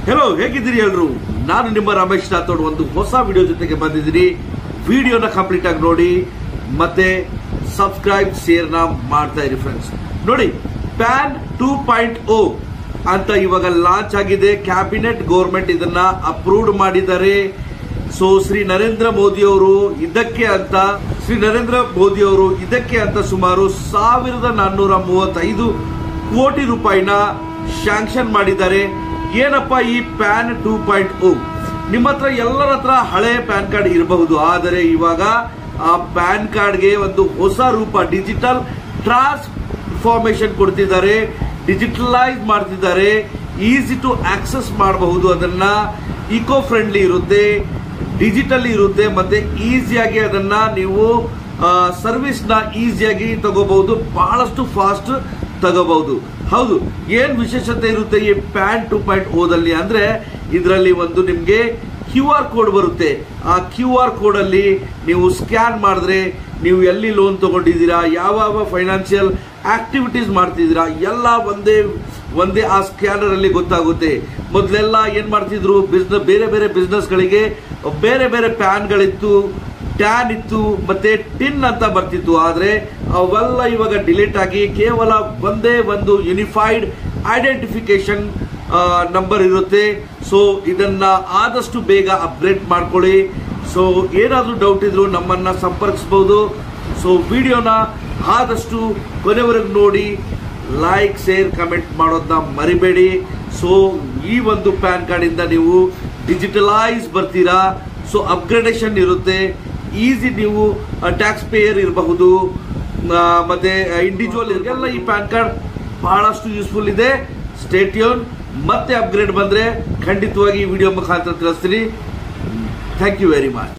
Hello, ಹೇಗಿದ್ದೀರಿ ಎಲ್ರು? ನಾನು ನಿಮ್ಮ ರಮೇಶ್ ರಾಥೋಡ್ ಒಂದು ಹೊಸ ವಿಡಿಯೋ ಜೊತೆಗೆ ಬಂದಿದ್ದೀನಿ. ವಿಡಿಯೋನ ಕಂಪ್ಲೀಟ್ ಆಗಿ ನೋಡಿ ಮತ್ತೆ ಸಬ್ಸ್ಕ್ರೈಬ್ ಶೇರ್ ನ ಮಾಡ್ತಾ ಇರಿ ಫ್ರೆಂಡ್ಸ್. ನೋಡಿ, ಪ್ಯಾನ್ 2.0 ಅಂತ ಇವಾಗ ಲಾಂಚ್ ಆಗಿದೆ. ಕ್ಯಾಬಿನೆಟ್ ಗೌರ್ಮೆಂಟ್ ಇದನ್ನ ಅಪ್ರೂವ್ಡ್ ಮಾಡಿದ್ದಾರೆ. ಸೊ ಶ್ರೀ ನರೇಂದ್ರ ಮೋದಿ ಅವರು ಇದಕ್ಕೆ ಅಂತ ಸುಮಾರು 1435 ಕೋಟಿ ರೂಪಾಯಿನ ಶಾಂಕ್ಷನ್ ಮಾಡಿದ್ದಾರೆ. ಏನಪ್ಪ ಈ ಪ್ಯಾನ್ 2.0? ನಿಮ್ಮ ಹತ್ರ ಎಲ್ಲರ ಹತ್ರ ಹಳೆ ಪ್ಯಾನ್ ಕಾರ್ಡ್ ಇರಬಹುದು, ಆದರೆ ಇವಾಗ ಆ ಪ್ಯಾನ್ ಕಾರ್ಡ್ಗೆ ಒಂದು ಹೊಸ ರೂಪ, ಡಿಜಿಟಲ್ ಟ್ರಾನ್ಸ್ಫಾರ್ಮೇಶನ್ ಕೊಡ್ತಿದ್ದಾರೆ, ಡಿಜಿಟಲೈಸ್ ಮಾಡ್ತಿದ್ದಾರೆ. ಈಸಿ ಟು ಆಕ್ಸೆಸ್ ಮಾಡಬಹುದು, ಅದನ್ನ ಇಕೋ ಫ್ರೆಂಡ್ಲಿ ಇರುತ್ತೆ, ಡಿಜಿಟಲ್ ಇರುತ್ತೆ, ಮತ್ತೆ ಈಸಿಯಾಗಿ ಅದನ್ನ ನೀವು ಸರ್ವಿಸ್ ನ ಈಸಿಯಾಗಿ ತಗೋಬಹುದು, ಬಹಳಷ್ಟು ಫಾಸ್ಟ್ ತಗೋಬಹುದು. ಹೌದು, ಏನ್ ವಿಶೇಷತೆ ಇರುತ್ತೆ ಈ ಪ್ಯಾನ್ 2.0 ದಲ್ಲಿ ಅಂದ್ರೆ ಇದರಲ್ಲಿ ಒಂದು ನಿಮ್ಗೆ QR ಕೋಡ್ ಬರುತ್ತೆ. ಆ QR ಕೋಡ್ ಅಲ್ಲಿ ನೀವು ಸ್ಕ್ಯಾನ್ ಮಾಡಿದ್ರೆ ನೀವು ಎಲ್ಲಿ ಲೋನ್ ತಗೊಂಡಿದ್ದೀರಾ, ಯಾವ ಫೈನಾನ್ಷಿಯಲ್ ಆಕ್ಟಿವಿಟೀಸ್ ಮಾಡ್ತಿದ್ದೀರಾ, ಎಲ್ಲ ಒಂದೇ ಆ ಸ್ಕ್ಯಾನರ್ ಅಲ್ಲಿ ಗೊತ್ತಾಗುತ್ತೆ. ಮೊದಲೆಲ್ಲ ಏನ್ ಮಾಡ್ತಿದ್ರು, ಬೇರೆ ಬೇರೆ ಬಿಸ್ನೆಸ್ ಗಳಿಗೆ ಬೇರೆ ಬೇರೆ ಪ್ಯಾನ್ ಗಳಿತ್ತು, ಟ್ಯಾನ್ ಇತ್ತು, ಮತ್ತೆ ಟಿನ್ ಅಂತ ಬರ್ತಿತ್ತು. ಆದ್ರೆ ಅವೆಲ್ಲ ಇವಾಗ ಡಿಲೀಟ್ ಆಗಿ ಕೇವಲ ಒಂದೇ ಒಂದು ಯೂನಿಫೈಡ್ ಐಡೆಂಟಿಫಿಕೇಶನ್ ನಂಬರ್ ಇರುತ್ತೆ. ಸೊ ಇದನ್ನ ಆದಷ್ಟು ಬೇಗ ಅಪ್ಗ್ರೇಡ್ ಮಾಡ್ಕೊಳ್ಳಿ. ಸೊ ಏನಾದ್ರೂ ಡೌಟ್ ಇದ್ರು ನಮ್ಮನ್ನ ಸಂಪರ್ಕಿಸಬಹುದು. ಸೊ ವಿಡಿಯೋನ ಆದಷ್ಟು ಕೊನೆವರೆಗೂ ನೋಡಿ, ಲೈಕ್ ಶೇರ್ ಕಮೆಂಟ್ ಮಾಡೋದನ್ನ ಮರಿಬೇಡಿ. ಸೊ ಈ ಒಂದು ಪ್ಯಾನ್ ಕಾರ್ಡ್ ಇಂದ ನೀವು ಡಿಜಿಟಲೈಸ್ ಬರ್ತೀರಾ. ಸೊ ಅಪ್ಗ್ರೇಡೇಷನ್ ಇರುತ್ತೆ, ಈಸಿ, ನೀವು ಟ್ಯಾಕ್ಸ್ ಪೇಯರ್ ಇರಬಹುದು, ಮತ್ತೆ ಇಂಡಿವಿಜುವಲ್ ಎಲ್ಲ ಈ ಪ್ಯಾನ್ ಕಾರ್ಡ್ ಬಹಳಷ್ಟು ಯೂಸ್ಫುಲ್ ಇದೆ. Stay tune. ಮತ್ತೆ ಅಪ್ಗ್ರೇಡ್ ಬಂದ್ರೆ ಖಂಡಿತವಾಗಿ ಈ ವಿಡಿಯೋ ಮುಖಾಂತರ ತಿಳಿಸ್ತೀನಿ. Thank you very much.